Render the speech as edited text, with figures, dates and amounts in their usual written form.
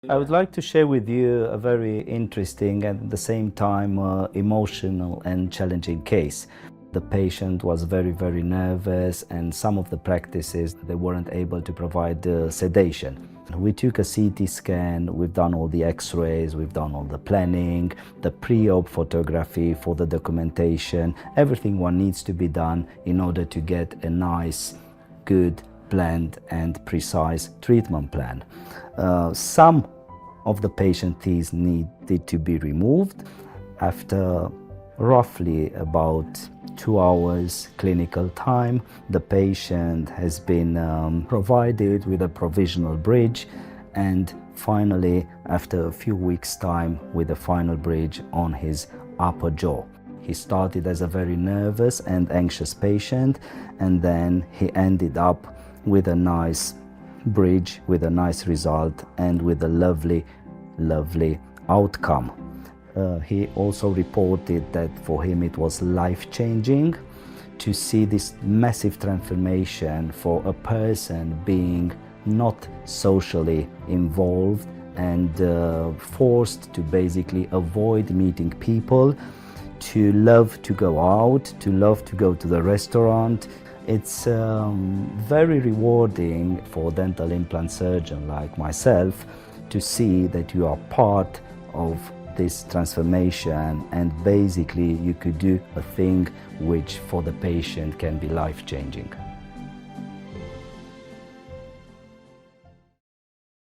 I would like to share with you a very interesting and at the same time emotional and challenging case. The patient was very nervous, and some of the practices they weren't able to provide sedation. We took a CT scan, we've done all the x-rays, we've done all the planning, the pre-op photography for the documentation, everything one needs to be done in order to get a nice, good, planned and precise treatment plan. Some of the patient teeth needed to be removed. After roughly about 2 hours clinical time, the patient has been provided with a provisional bridge, and finally after a few weeks time with a final bridge on his upper jaw. He started as a very nervous and anxious patient, and then he ended up with a nice bridge, with a nice result and with a lovely outcome. He also reported that for him it was life-changing to see this massive transformation for a person being not socially involved and forced to basically avoid meeting people, to love to go out, to love to go to the restaurant. It's very rewarding for a dental implant surgeon like myself to see that you are part of this transformation, and basically you could do a thing which for the patient can be life-changing.